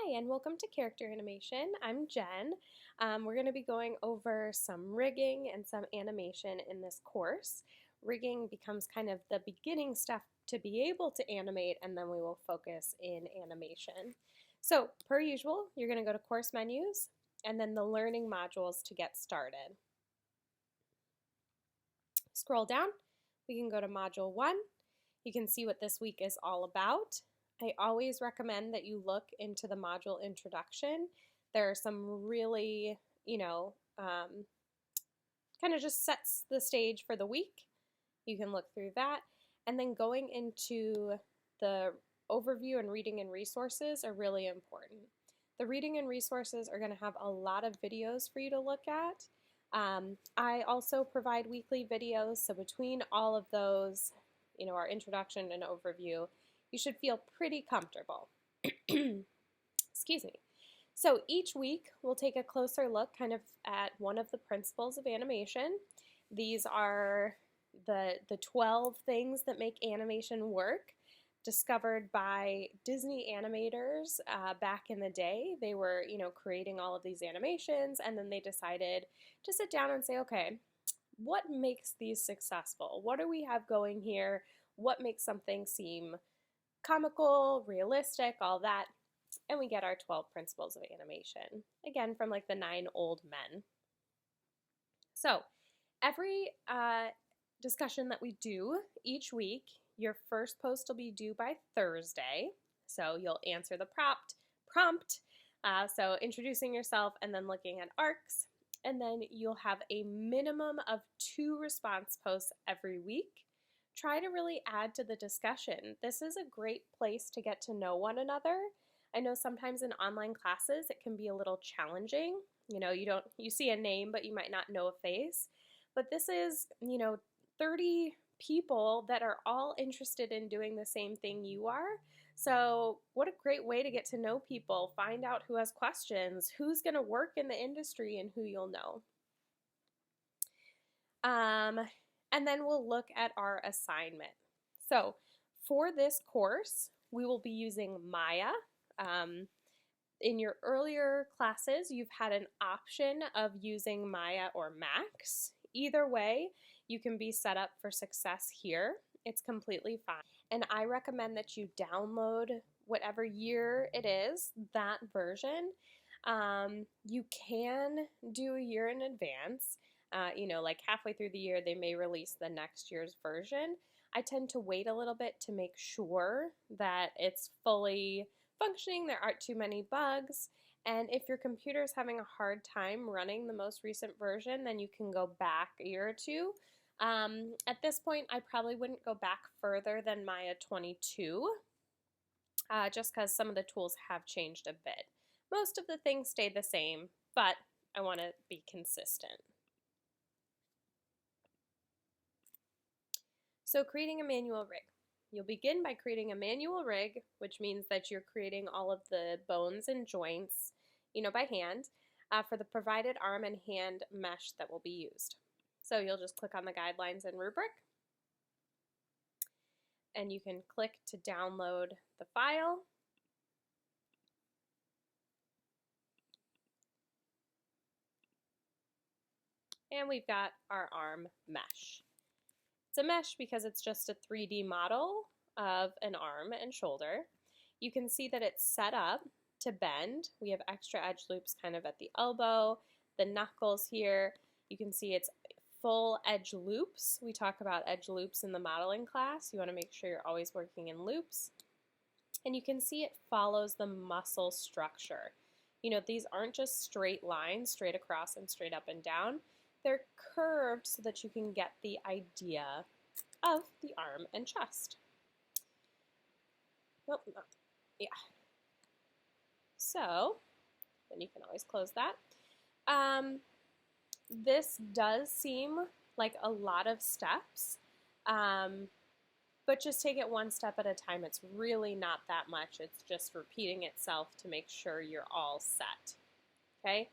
Hi, and welcome to Character Animation. I'm Jen. We're going to be going over some rigging and some animation in this course. Rigging becomes kind of the beginning step to be able to animate, and then we will focus in animation. So, per usual, you're going to go to Course Menus, and then the Learning modules to get started. Scroll down, we can go to Module 1. You can see what this week is all about. I always recommend that you look into the module introduction. There are some really, kind of just sets the stage for the week. You can look through that. And then going into the overview and reading and resources are really important. The reading and resources are going to have a lot of videos for you to look at. I also provide weekly videos, so between all of those, our introduction and overview, you should feel pretty comfortable. Excuse me. So each week we'll take a closer look kind of at one of the principles of animation. These are the 12 things that make animation work, discovered by Disney animators back in the day. They were, creating all of these animations, and then they decided to sit down and say, okay, what makes these successful? What do we have going here? What makes something seem comical, realistic, all that, and we get our 12 principles of animation, again from like the 9 old men. So every discussion that we do each week, your first post will be due by Thursday, so you'll answer the prompt, so introducing yourself and then looking at arcs, and then you'll have a minimum of 2 response posts every week. Try to really add to the discussion. This is a great place to get to know one another. I know sometimes in online classes it can be a little challenging. You see a name, but you might not know a face. But this is, 30 people that are all interested in doing the same thing you are. So what a great way to get to know people, find out who has questions, who's going to work in the industry, and who you'll know. And then we'll look at our assignment. So for this course, we will be using Maya. In your earlier classes, you've had an option of using Maya or Max. Either way, you can be set up for success here. It's completely fine. And I recommend that you download whatever year it is, that version. You can do a year in advance. Like halfway through the year, they may release the next year's version. I tend to wait a little bit to make sure that it's fully functioning, there aren't too many bugs, and if your computer is having a hard time running the most recent version, then you can go back a year or two. At this point, I probably wouldn't go back further than Maya 22, just because some of the tools have changed a bit. Most of the things stay the same, but I want to be consistent. So creating a manual rig. You'll begin by creating a manual rig, which means that you're creating all of the bones and joints, by hand, for the provided arm and hand mesh that will be used. So you'll just click on the guidelines and rubric, and you can click to download the file. And we've got our arm mesh. It's a mesh because it's just a 3D model of an arm and shoulder. You can see that it's set up to bend. We have extra edge loops kind of at the elbow, the knuckles here. You can see it's full edge loops. We talk about edge loops in the modeling class. You want to make sure you're always working in loops. And you can see it follows the muscle structure. These aren't just straight lines, straight across and straight up and down. They're curved so that you can get the idea of the arm and chest. Nope, no. Yeah. So, then you can always close that. This does seem like a lot of steps, but just take it one step at a time. It's really not that much. It's just repeating itself to make sure you're all set. Okay?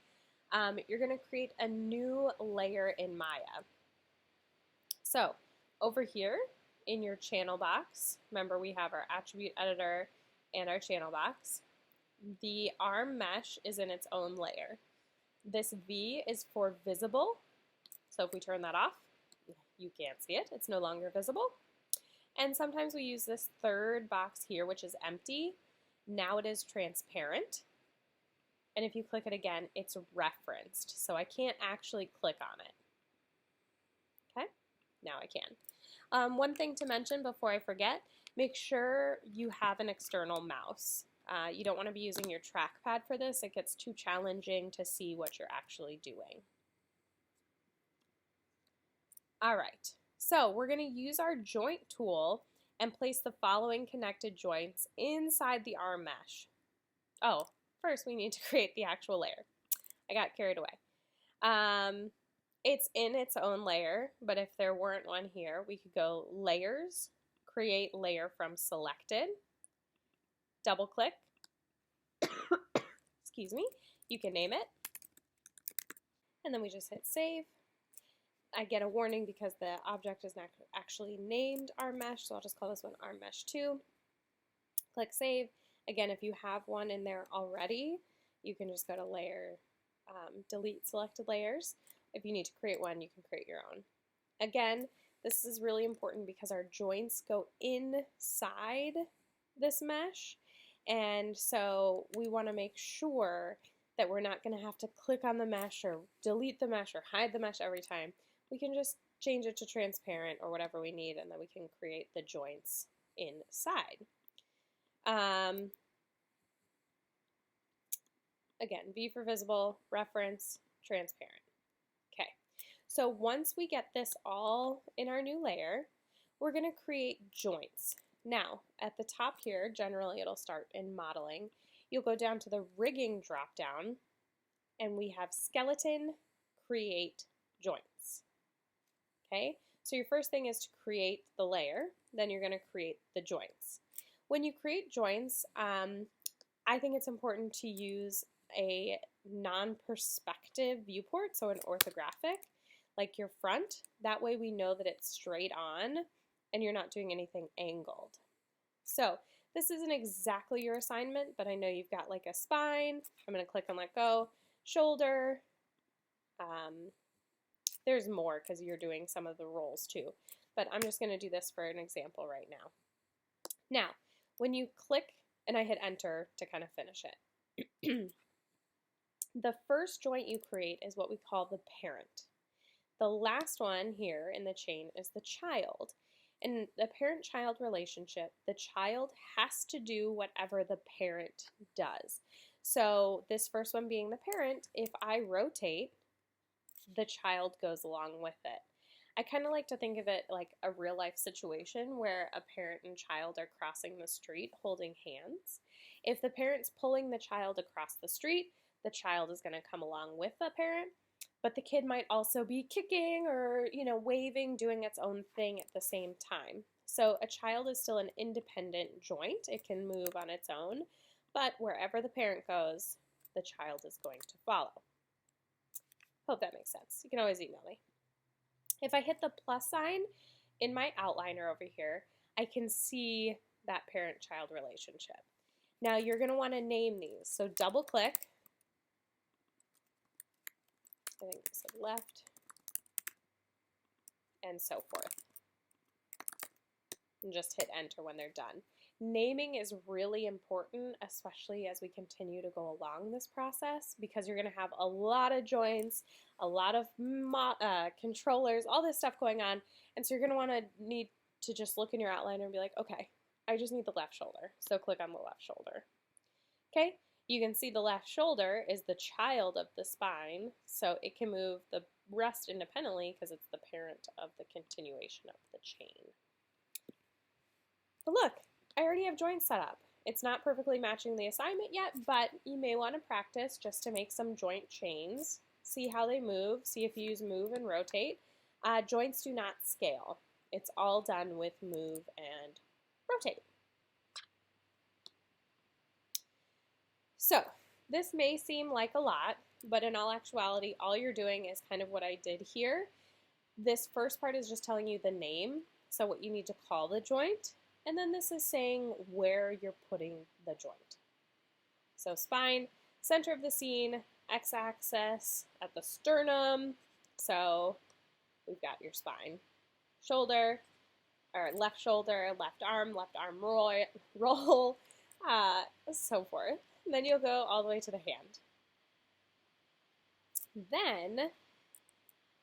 You're going to create a new layer in Maya. So over here in your channel box, remember we have our attribute editor and our channel box. the arm mesh is in its own layer. This V is for visible, so if we turn that off, you can't see it. It's no longer visible. And sometimes we use this third box here, which is empty. Now it is transparent. And if you click it again, it's referenced, so I can't actually click on it. Okay, now I can. One thing to mention before I forget, make sure you have an external mouse. You don't want to be using your trackpad for this. It gets too challenging to see what you're actually doing. All right, so we're going to use our joint tool and place the following connected joints inside the arm mesh. Oh, first we need to create the actual layer. I got carried away. It's in its own layer, but if there weren't one here, we could go Layers, Create Layer from Selected, double click, excuse me, you can name it, and then we just hit Save. I get a warning because the object is not actually named Arm Mesh, so I'll just call this one Arm Mesh 2. Click Save. Again, if you have one in there already, you can just go to Layer, delete selected layers. If you need to create one, you can create your own. Again, this is really important because our joints go inside this mesh, and so we want to make sure that we're not going to have to click on the mesh or delete the mesh or hide the mesh every time. We can just change it to transparent or whatever we need, and then we can create the joints inside. Again, V for visible, reference, transparent. Okay, so once we get this all in our new layer, we're going to create joints. Now, at the top here, generally it'll start in modeling. You'll go down to the rigging drop-down, and we have skeleton, create, joints. Okay, so your first thing is to create the layer, then you're going to create the joints. When you create joints, I think it's important to use a non-perspective viewport, so an orthographic, like your front. That way we know that it's straight on and you're not doing anything angled. So this isn't exactly your assignment, but I know you've got like a spine. I'm going to click on Let Go, shoulder. There's more because you're doing some of the roles too, but I'm just going to do this for an example right now. Now, when you click, and I hit enter to kind of finish it, the first joint you create is what we call the parent. The last one here in the chain is the child. In the parent-child relationship, the child has to do whatever the parent does. So this first one being the parent, if I rotate, the child goes along with it. I kind of like to think of it like a real-life situation where a parent and child are crossing the street holding hands. If the parent's pulling the child across the street, the child is going to come along with the parent, but the kid might also be kicking or, waving, doing its own thing at the same time. So a child is still an independent joint. It can move on its own, but wherever the parent goes, the child is going to follow. Hope that makes sense. You can always email me. If I hit the plus sign in my outliner over here, I can see that parent-child relationship. Now you're going to want to name these. So double click. I think this is left, and so forth. And just hit enter when they're done. Naming is really important, especially as we continue to go along this process, because you're going to have a lot of joints, a lot of controllers, all this stuff going on, and so you're going to need to just look in your outliner and be like, okay, I just need the left shoulder, so click on the left shoulder. Okay, you can see the left shoulder is the child of the spine, so it can move the rest independently because it's the parent of the continuation of the chain. But look, I already have joints set up. It's not perfectly matching the assignment yet, but you may want to practice just to make some joint chains, see how they move, see if you use move and rotate. Joints do not scale. It's all done with move and rotate. So this may seem like a lot, but in all actuality, all you're doing is kind of what I did here. This first part is just telling you the name, so what you need to call the joint, and then this is saying where you're putting the joint. So spine, center of the scene, x-axis at the sternum. So we've got your spine, shoulder, or left shoulder, left arm roll, so forth. And then you'll go all the way to the hand. Then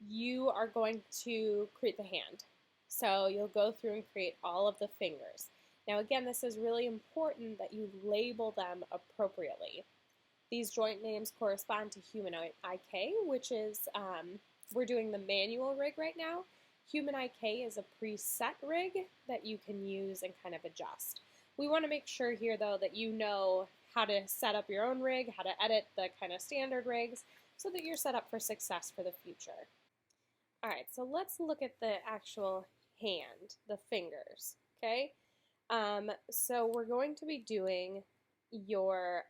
you are going to create the hand. So you'll go through and create all of the fingers. Now again, this is really important that you label them appropriately. These joint names correspond to human IK, which is, we're doing the manual rig right now. Human IK is a preset rig that you can use and kind of adjust. We want to make sure here though that you know how to set up your own rig, how to edit the kind of standard rigs, so that you're set up for success for the future. All right, so let's look at the actual hand, the fingers, okay? So we're going to be doing your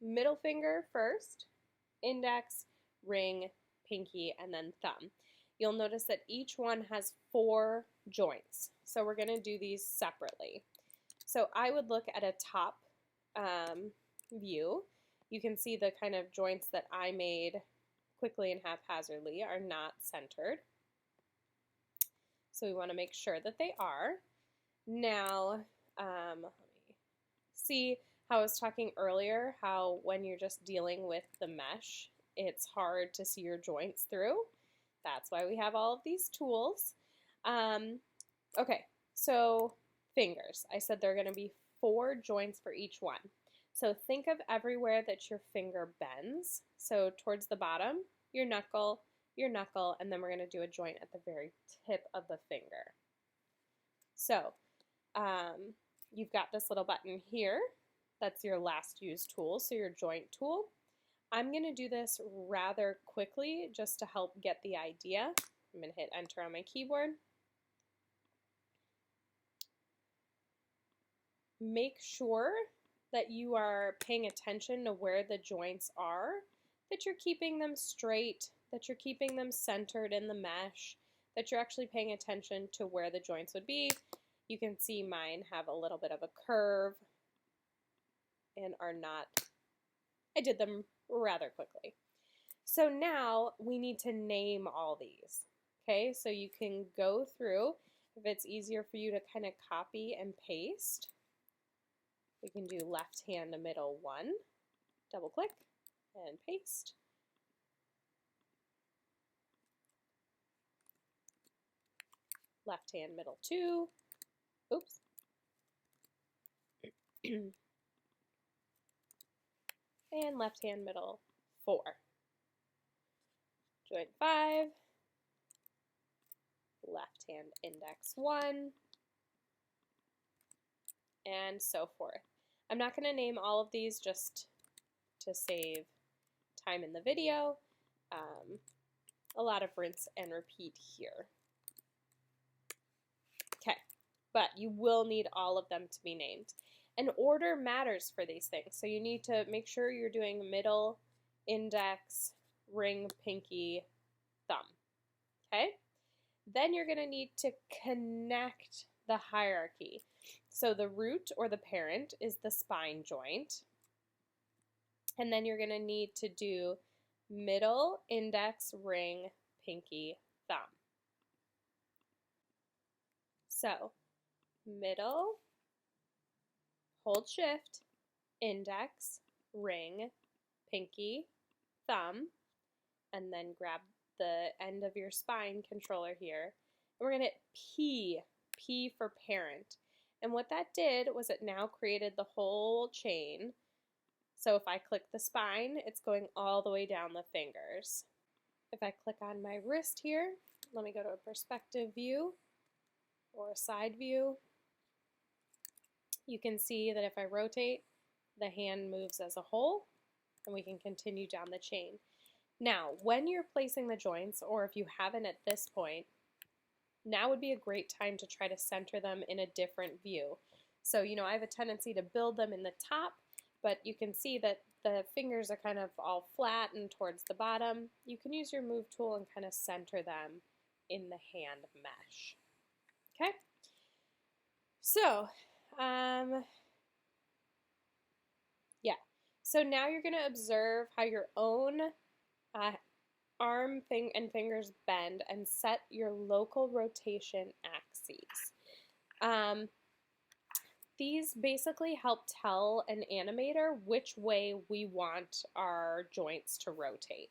middle finger first, index, ring, pinky, and then thumb. You'll notice that each one has 4 joints. So we're going to do these separately. So I would look at a top view. You can see the kind of joints that I made quickly and haphazardly are not centered. So we want to make sure that they are. Now, let me see how I was talking earlier, how when you're just dealing with the mesh, it's hard to see your joints through. That's why we have all of these tools. Okay, so fingers. I said there are going to be 4 joints for each one. So think of everywhere that your finger bends. So towards the bottom, your knuckle, and then we're going to do a joint at the very tip of the finger. So you've got this little button here. That's your last used tool, so your joint tool. I'm going to do this rather quickly just to help get the idea. I'm going to hit enter on my keyboard. Make sure that you are paying attention to where the joints are, that you're keeping them straight, that you're keeping them centered in the mesh, that you're actually paying attention to where the joints would be. You can see mine have a little bit of a curve and are not, I did them rather quickly. So now we need to name all these. Okay, so you can go through, if it's easier for you to kind of copy and paste, we can do left hand to middle 1, double click and paste. Left hand middle 2, oops. And left hand middle 4. Joint 5, left hand index 1, and so forth. I'm not going to name all of these just to save time in the video. A lot of rinse and repeat here. Okay, but you will need all of them to be named. And order matters for these things, so you need to make sure you're doing middle, index, ring, pinky, thumb. Okay? Then you're going to need to connect the hierarchy. So the root or the parent is the spine joint. And then you're going to need to do middle, index, ring, pinky, thumb. So middle, hold shift, index, ring, pinky, thumb, and then grab the end of your spine controller here. And we're going to hit P, P for parent. And what that did was it now created the whole chain. So if I click the spine, it's going all the way down the fingers. If I click on my wrist here, let me go to a perspective view or a side view. You can see that if I rotate, the hand moves as a whole, and we can continue down the chain. Now, when you're placing the joints, or if you haven't at this point, now would be a great time to try to center them in a different view. So, you know, I have a tendency to build them in the top, but you can see that the fingers are kind of all flat and towards the bottom. You can use your move tool and kind of center them in the hand mesh. Okay? So, yeah. So now you're going to observe how your own arm and fingers bend and set your local rotation axes. These basically help tell an animator which way we want our joints to rotate.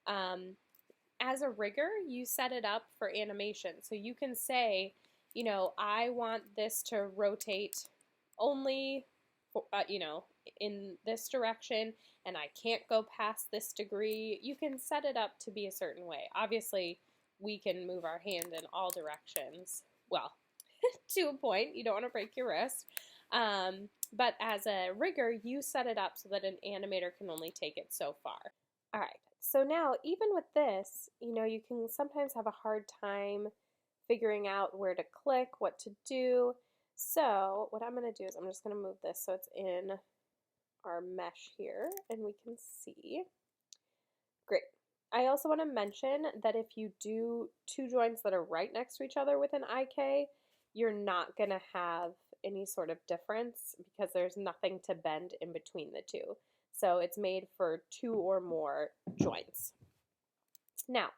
As a rigger, you set it up for animation. So you can say, you know, I want this to rotate only, you know, in this direction, and I can't go past this degree. You can set it up to be a certain way. Obviously, we can move our hand in all directions. Well, to a point, you don't want to break your wrist. But as a rigger, you set it up so that an animator can only take it so far. All right, so now even with this, you know, you can sometimes have a hard time figuring out where to click, what to do. So what I'm going to do is I'm just going to move this so it's in our mesh here and we can see. Great. I also want to mention that if you do two joints that are right next to each other with an IK, you're not going to have any sort of difference because there's nothing to bend in between the two. So it's made for two or more joints. Now,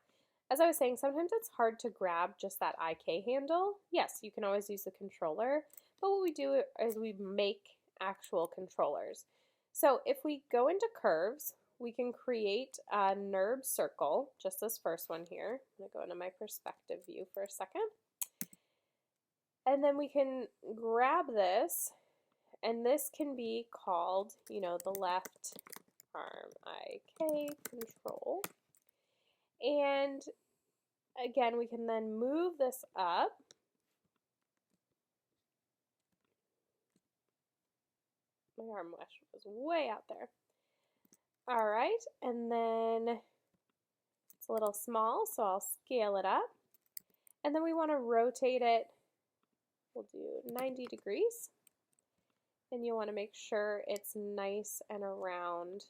as I was saying, sometimes it's hard to grab just that IK handle. Yes, you can always use the controller, but what we do is we make actual controllers. So if we go into curves, we can create a NURB circle, just this first one here. I'm going to go into my perspective view for a second. And then we can grab this, and this can be called, you know, the left arm IK control. And again, we can then move this up. My arm mesh was way out there. All right, and then it's a little small, so I'll scale it up. And then we want to rotate it. We'll do 90 degrees. And you want to make sure it's nice and around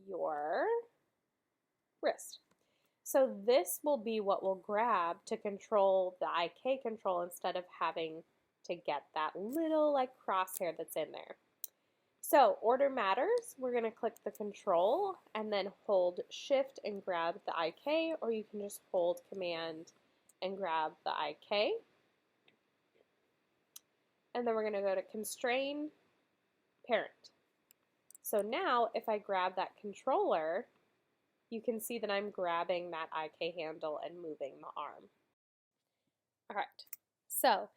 your wrist. So this will be what we'll grab to control the IK control instead of having to get that little like crosshair that's in there. So order matters. We're going to click the control and then hold shift and grab the IK, or you can just hold command and grab the IK. And then we're going to go to constrain parent. So now if I grab that controller, you can see that I'm grabbing that IK handle and moving the arm. All right, so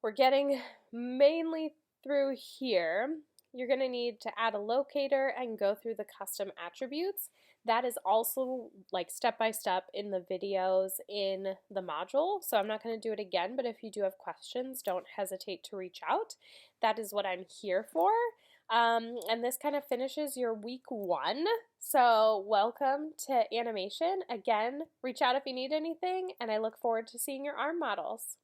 we're getting mainly through here. You're going to need to add a locator and go through the custom attributes. That is also like step by step in the videos in the module, so I'm not going to do it again, but if you do have questions, don't hesitate to reach out. That is what I'm here for. And this kind of finishes your week 1. So welcome to animation. Again, reach out if you need anything, and I look forward to seeing your arm models.